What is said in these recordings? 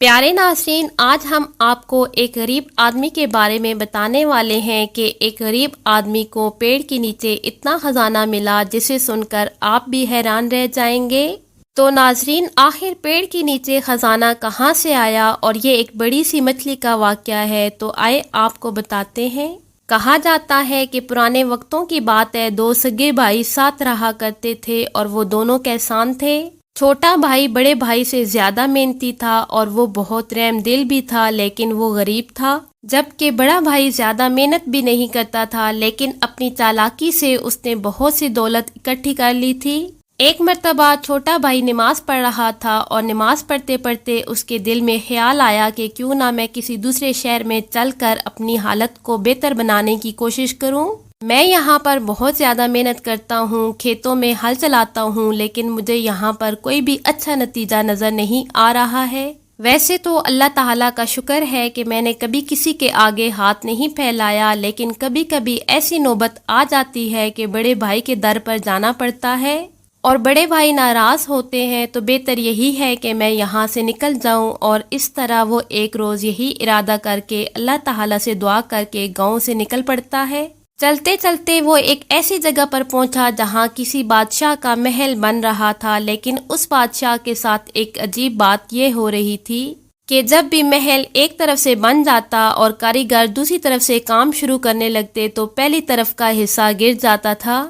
پیارے ناظرین، آج ہم آپ کو ایک غریب آدمی کے بارے میں بتانے والے ہیں کہ ایک غریب آدمی کو پیڑ کے نیچے اتنا خزانہ ملا جسے سن کر آپ بھی حیران رہ جائیں گے۔ تو ناظرین، آخر پیڑ کے نیچے خزانہ کہاں سے آیا اور یہ ایک بڑی سی مچھلی کا واقعہ ہے، تو آئے آپ کو بتاتے ہیں۔ کہا جاتا ہے کہ پرانے وقتوں کی بات ہے، دو سگے بھائی ساتھ رہا کرتے تھے اور وہ دونوں کسان تھے۔ چھوٹا بھائی بڑے بھائی سے زیادہ محنتی تھا اور وہ بہت رحم دل بھی تھا، لیکن وہ غریب تھا، جبکہ بڑا بھائی زیادہ محنت بھی نہیں کرتا تھا، لیکن اپنی چالاکی سے اس نے بہت سی دولت اکٹھی کر لی تھی۔ ایک مرتبہ چھوٹا بھائی نماز پڑھ رہا تھا اور نماز پڑھتے پڑھتے اس کے دل میں خیال آیا کہ کیوں نہ میں کسی دوسرے شہر میں چل کر اپنی حالت کو بہتر بنانے کی کوشش کروں۔ میں یہاں پر بہت زیادہ محنت کرتا ہوں، کھیتوں میں ہل چلاتا ہوں، لیکن مجھے یہاں پر کوئی بھی اچھا نتیجہ نظر نہیں آ رہا ہے۔ ویسے تو اللہ تعالیٰ کا شکر ہے کہ میں نے کبھی کسی کے آگے ہاتھ نہیں پھیلایا، لیکن کبھی کبھی ایسی نوبت آ جاتی ہے کہ بڑے بھائی کے در پر جانا پڑتا ہے اور بڑے بھائی ناراض ہوتے ہیں، تو بہتر یہی ہے کہ میں یہاں سے نکل جاؤں۔ اور اس طرح وہ ایک روز یہی ارادہ کر کے اللہ تعالیٰ سے دعا کر کے گاؤں سے نکل پڑتا ہے۔ چلتے چلتے وہ ایک ایسی جگہ پر پہنچا جہاں کسی بادشاہ کا محل بن رہا تھا، لیکن اس بادشاہ کے ساتھ ایک عجیب بات یہ ہو رہی تھی کہ جب بھی محل ایک طرف سے بن جاتا اور کاریگر دوسری طرف سے کام شروع کرنے لگتے تو پہلی طرف کا حصہ گر جاتا تھا۔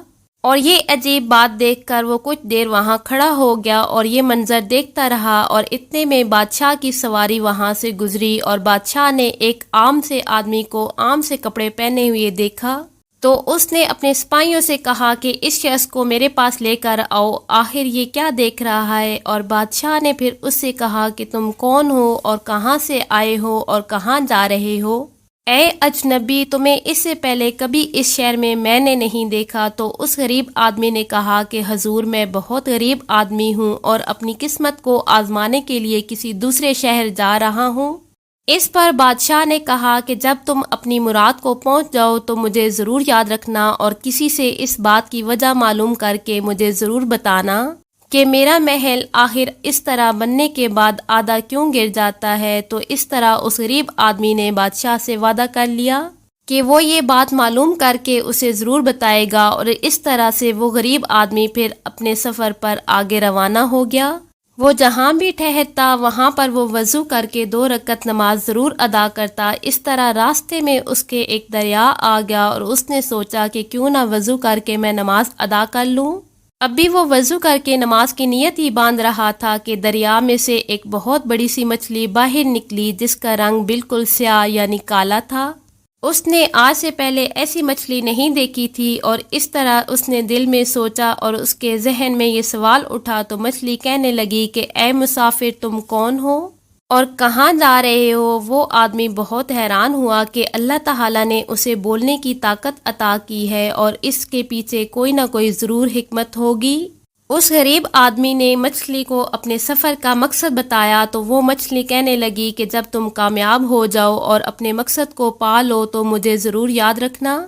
اور یہ عجیب بات دیکھ کر وہ کچھ دیر وہاں کھڑا ہو گیا اور یہ منظر دیکھتا رہا، اور اتنے میں بادشاہ کی سواری وہاں سے گزری اور بادشاہ نے ایک عام سے آدمی کو عام سے کپڑے پہنے ہوئے دیکھا، تو اس نے اپنے سپاہیوں سے کہا کہ اس شخص کو میرے پاس لے کر آؤ، آخر یہ کیا دیکھ رہا ہے۔ اور بادشاہ نے پھر اس سے کہا کہ تم کون ہو اور کہاں سے آئے ہو اور کہاں جا رہے ہو؟ اے اجنبی، تمہیں اس سے پہلے کبھی اس شہر میں نے نہیں دیکھا۔ تو اس غریب آدمی نے کہا کہ حضور، میں بہت غریب آدمی ہوں اور اپنی قسمت کو آزمانے کے لیے کسی دوسرے شہر جا رہا ہوں۔ اس پر بادشاہ نے کہا کہ جب تم اپنی مراد کو پہنچ جاؤ تو مجھے ضرور یاد رکھنا اور کسی سے اس بات کی وجہ معلوم کر کے مجھے ضرور بتانا کہ میرا محل آخر اس طرح بننے کے بعد آدھا کیوں گر جاتا ہے۔ تو اس طرح اس غریب آدمی نے بادشاہ سے وعدہ کر لیا کہ وہ یہ بات معلوم کر کے اسے ضرور بتائے گا، اور اس طرح سے وہ غریب آدمی پھر اپنے سفر پر آگے روانہ ہو گیا۔ وہ جہاں بھی ٹھہرتا وہاں پر وہ وضو کر کے 2 رکعت نماز ضرور ادا کرتا۔ اس طرح راستے میں اس کے ایک دریا آ گیا اور اس نے سوچا کہ کیوں نہ وضو کر کے میں نماز ادا کر لوں۔ اب بھی وہ وضو کر کے نماز کی نیت ہی باندھ رہا تھا کہ دریا میں سے ایک بہت بڑی سی مچھلی باہر نکلی جس کا رنگ بالکل سیاہ یعنی کالا تھا۔ اس نے آج سے پہلے ایسی مچھلی نہیں دیکھی تھی، اور اس طرح اس نے دل میں سوچا اور اس کے ذہن میں یہ سوال اٹھا تو مچھلی کہنے لگی کہ اے مسافر، تم کون ہو اور کہاں جا رہے ہو؟ وہ آدمی بہت حیران ہوا کہ اللہ تعالیٰ نے اسے بولنے کی طاقت عطا کی ہے اور اس کے پیچھے کوئی نہ کوئی ضرور حکمت ہوگی۔ اس غریب آدمی نے مچھلی کو اپنے سفر کا مقصد بتایا تو وہ مچھلی کہنے لگی کہ جب تم کامیاب ہو جاؤ اور اپنے مقصد کو پا لو تو مجھے ضرور یاد رکھنا۔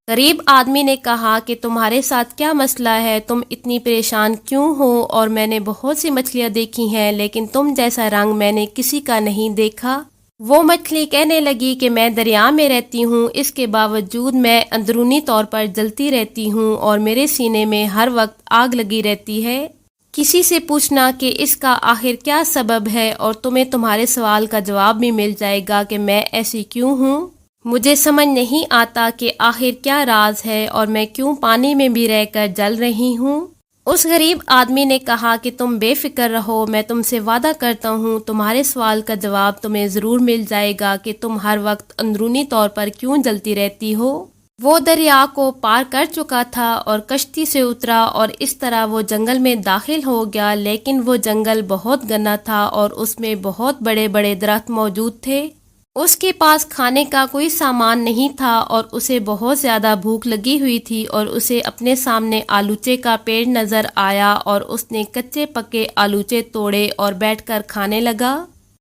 غریب آدمی نے کہا کہ تمہارے ساتھ کیا مسئلہ ہے؟ تم اتنی پریشان کیوں ہو؟ اور میں نے بہت سی مچھلیاں دیکھی ہیں، لیکن تم جیسا رنگ میں نے کسی کا نہیں دیکھا۔ وہ مچھلی کہنے لگی کہ میں دریا میں رہتی ہوں، اس کے باوجود میں اندرونی طور پر جلتی رہتی ہوں اور میرے سینے میں ہر وقت آگ لگی رہتی ہے۔ کسی سے پوچھنا کہ اس کا آخر کیا سبب ہے اور تمہیں تمہارے سوال کا جواب بھی مل جائے گا کہ میں ایسی کیوں ہوں۔ مجھے سمجھ نہیں آتا کہ آخر کیا راز ہے اور میں کیوں پانی میں بھی رہ کر جل رہی ہوں۔ اس غریب آدمی نے کہا کہ تم بے فکر رہو، میں تم سے وعدہ کرتا ہوں تمہارے سوال کا جواب تمہیں ضرور مل جائے گا کہ تم ہر وقت اندرونی طور پر کیوں جلتی رہتی ہو۔ وہ دریا کو پار کر چکا تھا اور کشتی سے اترا اور اس طرح وہ جنگل میں داخل ہو گیا، لیکن وہ جنگل بہت گھنا تھا اور اس میں بہت بڑے بڑے درخت موجود تھے۔ اس کے پاس کھانے کا کوئی سامان نہیں تھا اور اسے بہت زیادہ بھوک لگی ہوئی تھی، اور اسے اپنے سامنے آلوچے کا پیڑ نظر آیا اور اس نے کچے پکے آلوچے توڑے اور بیٹھ کر کھانے لگا۔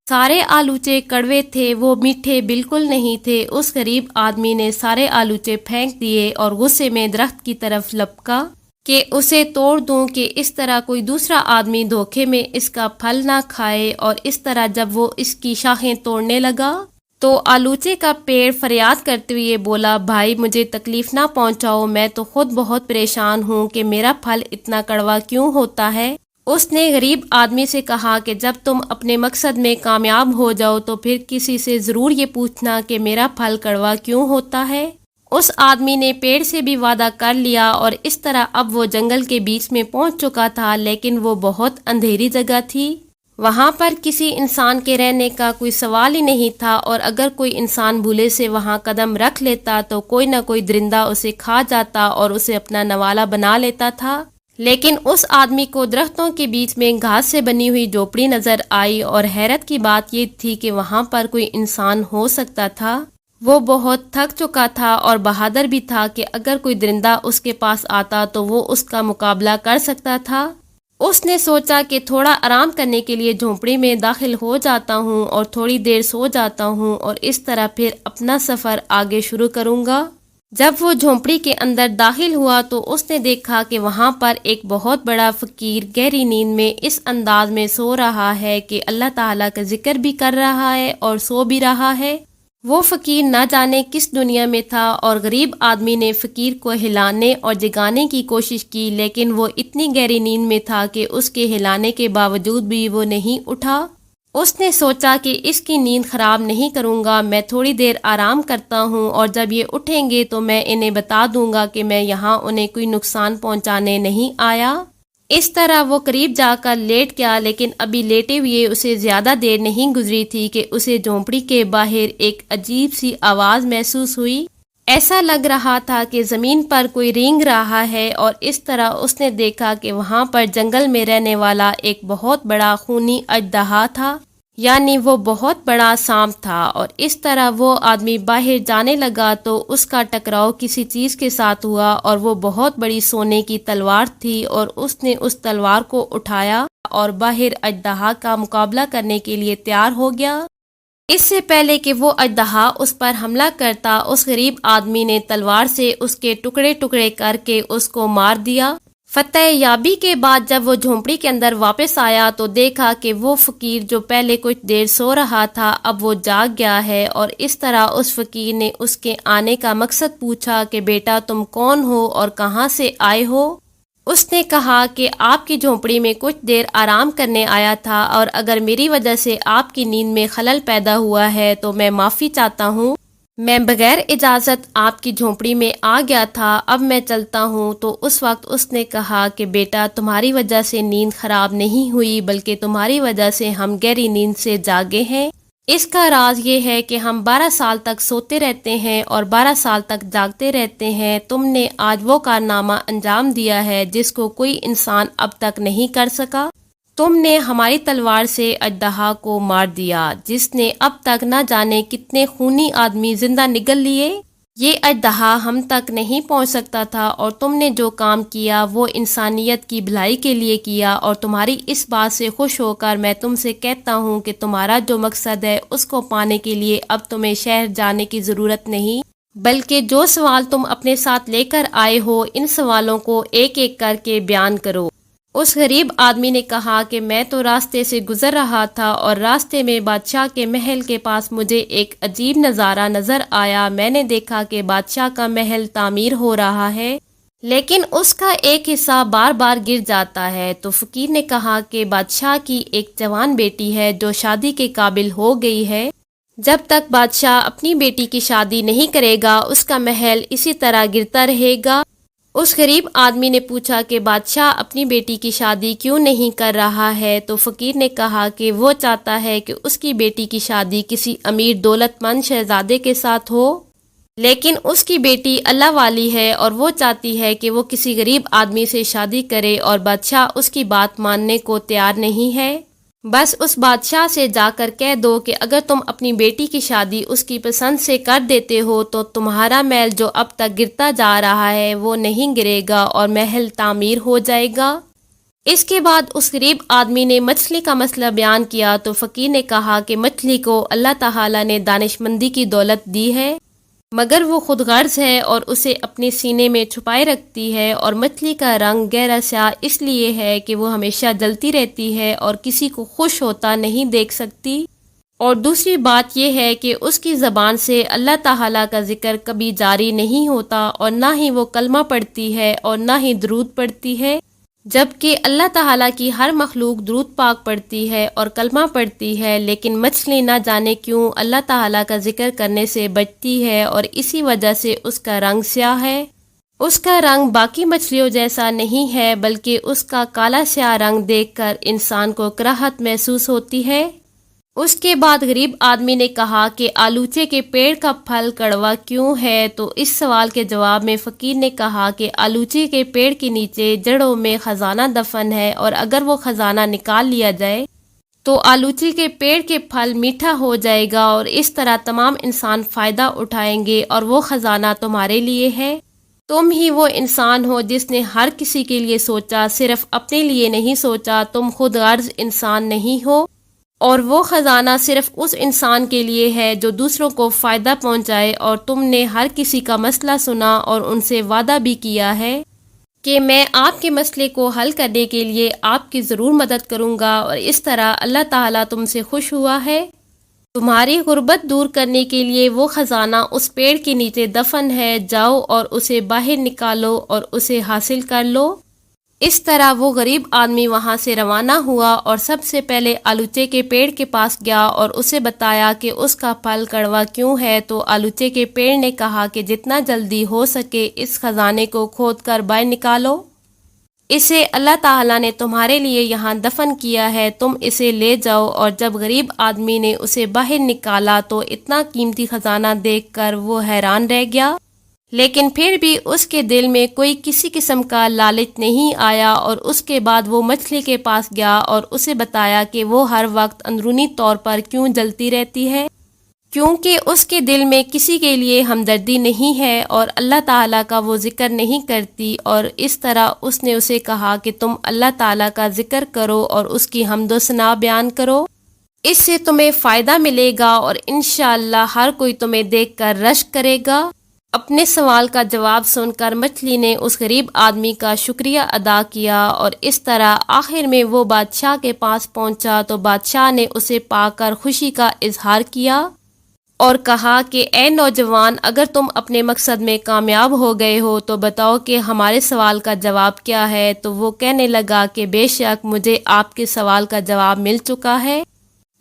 سارے آلوچے کڑوے تھے، وہ میٹھے بالکل نہیں تھے۔ اس غریب آدمی نے سارے آلوچے پھینک دیے اور غصے میں درخت کی طرف لپکا کہ اسے توڑ دوں کہ اس طرح کوئی دوسرا آدمی دھوکے میں اس کا پھل نہ کھائے۔ اور اس طرح جب وہ اس کی شاخیں توڑنے لگا تو آلوچے کا پیڑ فریاد کرتے ہوئے بولا، بھائی مجھے تکلیف نہ پہنچاؤ، میں تو خود بہت پریشان ہوں کہ میرا پھل اتنا کڑوا کیوں ہوتا ہے۔ اس نے غریب آدمی سے کہا کہ جب تم اپنے مقصد میں کامیاب ہو جاؤ تو پھر کسی سے ضرور یہ پوچھنا کہ میرا پھل کڑوا کیوں ہوتا ہے۔ اس آدمی نے پیڑ سے بھی وعدہ کر لیا، اور اس طرح اب وہ جنگل کے بیچ میں پہنچ چکا تھا، لیکن وہ بہت اندھیری جگہ تھی۔ وہاں پر کسی انسان کے رہنے کا کوئی سوال ہی نہیں تھا، اور اگر کوئی انسان بھولے سے وہاں قدم رکھ لیتا تو کوئی نہ کوئی درندہ اسے کھا جاتا اور اسے اپنا نوالا بنا لیتا تھا۔ لیکن اس آدمی کو درختوں کے بیچ میں گھاس سے بنی ہوئی جھوپڑی نظر آئی، اور حیرت کی بات یہ تھی کہ وہاں پر کوئی انسان ہو سکتا تھا۔ وہ بہت تھک چکا تھا اور بہادر بھی تھا کہ اگر کوئی درندہ اس کے پاس آتا تو وہ اس کا مقابلہ کر سکتا تھا۔ اس نے سوچا کہ تھوڑا آرام کرنے کے لیے جھونپڑی میں داخل ہو جاتا ہوں اور تھوڑی دیر سو جاتا ہوں، اور اس طرح پھر اپنا سفر آگے شروع کروں گا۔ جب وہ جھونپڑی کے اندر داخل ہوا تو اس نے دیکھا کہ وہاں پر ایک بہت بڑا فقیر گہری نیند میں اس انداز میں سو رہا ہے کہ اللہ تعالیٰ کا ذکر بھی کر رہا ہے اور سو بھی رہا ہے۔ وہ فقیر نہ جانے کس دنیا میں تھا، اور غریب آدمی نے فقیر کو ہلانے اور جگانے کی کوشش کی، لیکن وہ اتنی گہری نیند میں تھا کہ اس کے ہلانے کے باوجود بھی وہ نہیں اٹھا۔ اس نے سوچا کہ اس کی نیند خراب نہیں کروں گا، میں تھوڑی دیر آرام کرتا ہوں، اور جب یہ اٹھیں گے تو میں انہیں بتا دوں گا کہ میں یہاں انہیں کوئی نقصان پہنچانے نہیں آیا۔ اس طرح وہ قریب جا کر لیٹ گیا، لیکن ابھی لیٹے ہوئے اسے زیادہ دیر نہیں گزری تھی کہ اسے جھونپڑی کے باہر ایک عجیب سی آواز محسوس ہوئی۔ ایسا لگ رہا تھا کہ زمین پر کوئی رینگ رہا ہے، اور اس طرح اس نے دیکھا کہ وہاں پر جنگل میں رہنے والا ایک بہت بڑا خونی اژدہا تھا، یعنی وہ بہت بڑا سانپ تھا۔ اور اس طرح وہ آدمی باہر جانے لگا تو اس کا ٹکراؤ کسی چیز کے ساتھ ہوا، اور وہ بہت بڑی سونے کی تلوار تھی، اور اس نے اس تلوار کو اٹھایا اور باہر اژدہا کا مقابلہ کرنے کے لیے تیار ہو گیا۔ اس سے پہلے کہ وہ اژدہا اس پر حملہ کرتا، اس غریب آدمی نے تلوار سے اس کے ٹکڑے ٹکڑے کر کے اس کو مار دیا۔ فتح یابی کے بعد جب وہ جھونپڑی کے اندر واپس آیا تو دیکھا کہ وہ فقیر جو پہلے کچھ دیر سو رہا تھا اب وہ جاگ گیا ہے، اور اس طرح اس فقیر نے اس کے آنے کا مقصد پوچھا کہ بیٹا تم کون ہو اور کہاں سے آئے ہو؟ اس نے کہا کہ آپ کی جھونپڑی میں کچھ دیر آرام کرنے آیا تھا، اور اگر میری وجہ سے آپ کی نیند میں خلل پیدا ہوا ہے تو میں معافی چاہتا ہوں۔ میں بغیر اجازت آپ کی جھونپڑی میں آ گیا تھا، اب میں چلتا ہوں۔ تو اس وقت اس نے کہا کہ بیٹا تمہاری وجہ سے نیند خراب نہیں ہوئی، بلکہ تمہاری وجہ سے ہم گہری نیند سے جاگے ہیں۔ اس کا راز یہ ہے کہ ہم 12 سال تک سوتے رہتے ہیں اور 12 سال تک جاگتے رہتے ہیں۔ تم نے آج وہ کارنامہ انجام دیا ہے جس کو کوئی انسان اب تک نہیں کر سکا۔ تم نے ہماری تلوار سے اژدہا کو مار دیا، جس نے اب تک نہ جانے کتنے خونی آدمی زندہ نگل لیے۔ یہ اژدہا ہم تک نہیں پہنچ سکتا تھا، اور تم نے جو کام کیا وہ انسانیت کی بھلائی کے لیے کیا، اور تمہاری اس بات سے خوش ہو کر میں تم سے کہتا ہوں کہ تمہارا جو مقصد ہے اس کو پانے کے لیے اب تمہیں شہر جانے کی ضرورت نہیں، بلکہ جو سوال تم اپنے ساتھ لے کر آئے ہو ان سوالوں کو ایک ایک کر کے بیان کرو۔ اس غریب آدمی نے کہا کہ میں تو راستے سے گزر رہا تھا، اور راستے میں بادشاہ کے محل کے پاس مجھے ایک عجیب نظارہ نظر آیا۔ میں نے دیکھا کہ بادشاہ کا محل تعمیر ہو رہا ہے، لیکن اس کا ایک حصہ بار بار گر جاتا ہے۔ تو فقیر نے کہا کہ بادشاہ کی ایک جوان بیٹی ہے جو شادی کے قابل ہو گئی ہے، جب تک بادشاہ اپنی بیٹی کی شادی نہیں کرے گا اس کا محل اسی طرح گرتا رہے گا۔ اس غریب آدمی نے پوچھا کہ بادشاہ اپنی بیٹی کی شادی کیوں نہیں کر رہا ہے؟ تو فقیر نے کہا کہ وہ چاہتا ہے کہ اس کی بیٹی کی شادی کسی امیر دولت مند شہزادے کے ساتھ ہو، لیکن اس کی بیٹی اللہ والی ہے اور وہ چاہتی ہے کہ وہ کسی غریب آدمی سے شادی کرے، اور بادشاہ اس کی بات ماننے کو تیار نہیں ہے۔ بس اس بادشاہ سے جا کر کہہ دو کہ اگر تم اپنی بیٹی کی شادی اس کی پسند سے کر دیتے ہو تو تمہارا محل جو اب تک گرتا جا رہا ہے وہ نہیں گرے گا اور محل تعمیر ہو جائے گا۔ اس کے بعد اس غریب آدمی نے مچھلی کا مسئلہ بیان کیا تو فقیر نے کہا کہ مچھلی کو اللہ تعالیٰ نے دانش مندی کی دولت دی ہے، مگر وہ خود غرض ہے اور اسے اپنے سینے میں چھپائے رکھتی ہے، اور مچھلی کا رنگ گہرا سیاہ اس لیے ہے کہ وہ ہمیشہ جلتی رہتی ہے اور کسی کو خوش ہوتا نہیں دیکھ سکتی۔ اور دوسری بات یہ ہے کہ اس کی زبان سے اللہ تعالیٰ کا ذکر کبھی جاری نہیں ہوتا، اور نہ ہی وہ کلمہ پڑھتی ہے اور نہ ہی درود پڑھتی ہے، جبکہ اللہ تعالیٰ کی ہر مخلوق درود پاک پڑھتی ہے اور کلمہ پڑھتی ہے، لیکن مچھلی نہ جانے کیوں اللہ تعالیٰ کا ذکر کرنے سے بچتی ہے، اور اسی وجہ سے اس کا رنگ سیاہ ہے۔ اس کا رنگ باقی مچھلیوں جیسا نہیں ہے، بلکہ اس کا کالا سیاہ رنگ دیکھ کر انسان کو کراہت محسوس ہوتی ہے۔ اس کے بعد غریب آدمی نے کہا کہ آلوچے کے پیڑ کا پھل کڑوا کیوں ہے؟ تو اس سوال کے جواب میں فقیر نے کہا کہ آلوچے کے پیڑ کے نیچے جڑوں میں خزانہ دفن ہے، اور اگر وہ خزانہ نکال لیا جائے تو آلوچے کے پیڑ کے پھل میٹھا ہو جائے گا، اور اس طرح تمام انسان فائدہ اٹھائیں گے، اور وہ خزانہ تمہارے لیے ہے۔ تم ہی وہ انسان ہو جس نے ہر کسی کے لیے سوچا، صرف اپنے لیے نہیں سوچا۔ تم خود غرض انسان نہیں ہو، اور وہ خزانہ صرف اس انسان کے لیے ہے جو دوسروں کو فائدہ پہنچائے، اور تم نے ہر کسی کا مسئلہ سنا اور ان سے وعدہ بھی کیا ہے کہ میں آپ کے مسئلے کو حل کرنے کے لیے آپ کی ضرور مدد کروں گا، اور اس طرح اللہ تعالیٰ تم سے خوش ہوا ہے۔ تمہاری غربت دور کرنے کے لیے وہ خزانہ اس پیڑ کے نیچے دفن ہے، جاؤ اور اسے باہر نکالو اور اسے حاصل کر لو۔ اس طرح وہ غریب آدمی وہاں سے روانہ ہوا اور سب سے پہلے آلوچے کے پیڑ کے پاس گیا اور اسے بتایا کہ اس کا پھل کڑوا کیوں ہے۔ تو آلوچے کے پیڑ نے کہا کہ جتنا جلدی ہو سکے اس خزانے کو کھود کر باہر نکالو، اسے اللہ تعالیٰ نے تمہارے لیے یہاں دفن کیا ہے، تم اسے لے جاؤ۔ اور جب غریب آدمی نے اسے باہر نکالا تو اتنا قیمتی خزانہ دیکھ کر وہ حیران رہ گیا، لیکن پھر بھی اس کے دل میں کوئی کسی قسم کا لالچ نہیں آیا، اور اس کے بعد وہ مچھلی کے پاس گیا اور اسے بتایا کہ وہ ہر وقت اندرونی طور پر کیوں جلتی رہتی ہے، کیونکہ اس کے دل میں کسی کے لیے ہمدردی نہیں ہے اور اللہ تعالیٰ کا وہ ذکر نہیں کرتی۔ اور اس طرح اس نے اسے کہا کہ تم اللہ تعالیٰ کا ذکر کرو اور اس کی حمد و ثنا بیان کرو، اس سے تمہیں فائدہ ملے گا، اور انشاءاللہ ہر کوئی تمہیں دیکھ کر رشک کرے گا۔ اپنے سوال کا جواب سن کر مچھلی نے اس غریب آدمی کا شکریہ ادا کیا، اور اس طرح آخر میں وہ بادشاہ کے پاس پہنچا تو بادشاہ نے اسے پا کر خوشی کا اظہار کیا اور کہا کہ اے نوجوان، اگر تم اپنے مقصد میں کامیاب ہو گئے ہو تو بتاؤ کہ ہمارے سوال کا جواب کیا ہے۔ تو وہ کہنے لگا کہ بے شک مجھے آپ کے سوال کا جواب مل چکا ہے،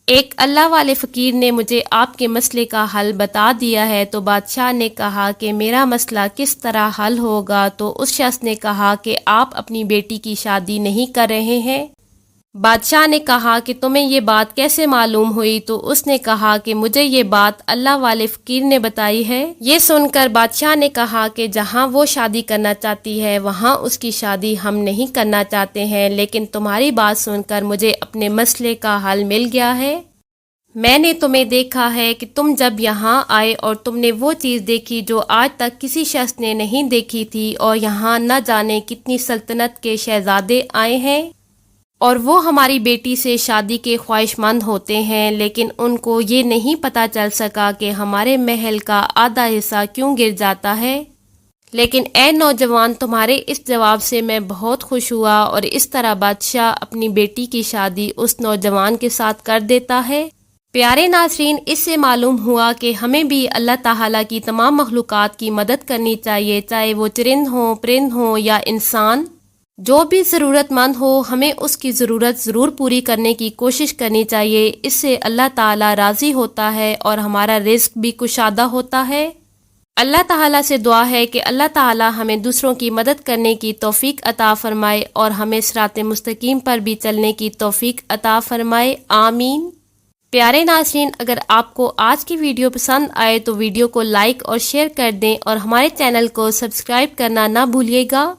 ایک اللہ والے فقیر نے مجھے آپ کے مسئلے کا حل بتا دیا ہے۔ تو بادشاہ نے کہا کہ میرا مسئلہ کس طرح حل ہوگا؟ تو اس شخص نے کہا کہ آپ اپنی بیٹی کی شادی نہیں کر رہے ہیں۔ بادشاہ نے کہا کہ تمہیں یہ بات کیسے معلوم ہوئی؟ تو اس نے کہا کہ مجھے یہ بات اللہ والے فقیر نے بتائی ہے۔ یہ سن کر بادشاہ نے کہا کہ جہاں وہ شادی کرنا چاہتی ہے وہاں اس کی شادی ہم نہیں کرنا چاہتے ہیں، لیکن تمہاری بات سن کر مجھے اپنے مسئلے کا حل مل گیا ہے۔ میں نے تمہیں دیکھا ہے کہ تم جب یہاں آئے اور تم نے وہ چیز دیکھی جو آج تک کسی شخص نے نہیں دیکھی تھی، اور یہاں نہ جانے کتنی سلطنت کے شہزادے آئے ہیں، اور وہ ہماری بیٹی سے شادی کے خواہش مند ہوتے ہیں، لیکن ان کو یہ نہیں پتہ چل سکا کہ ہمارے محل کا آدھا حصہ کیوں گر جاتا ہے۔ لیکن اے نوجوان، تمہارے اس جواب سے میں بہت خوش ہوا، اور اس طرح بادشاہ اپنی بیٹی کی شادی اس نوجوان کے ساتھ کر دیتا ہے۔ پیارے ناظرین، اس سے معلوم ہوا کہ ہمیں بھی اللہ تعالیٰ کی تمام مخلوقات کی مدد کرنی چاہیے، چاہے وہ چرند ہوں، پرند ہوں یا انسان، جو بھی ضرورت مند ہو ہمیں اس کی ضرورت ضرور پوری کرنے کی کوشش کرنی چاہیے۔ اس سے اللہ تعالیٰ راضی ہوتا ہے اور ہمارا رزق بھی کشادہ ہوتا ہے۔ اللہ تعالیٰ سے دعا ہے کہ اللہ تعالیٰ ہمیں دوسروں کی مدد کرنے کی توفیق عطا فرمائے اور ہمیں صراط مستقیم پر بھی چلنے کی توفیق عطا فرمائے، آمین۔ پیارے ناظرین، اگر آپ کو آج کی ویڈیو پسند آئے تو ویڈیو کو لائک اور شیئر کر دیں، اور ہمارے چینل کو سبسکرائب کرنا نہ بھولیے گا۔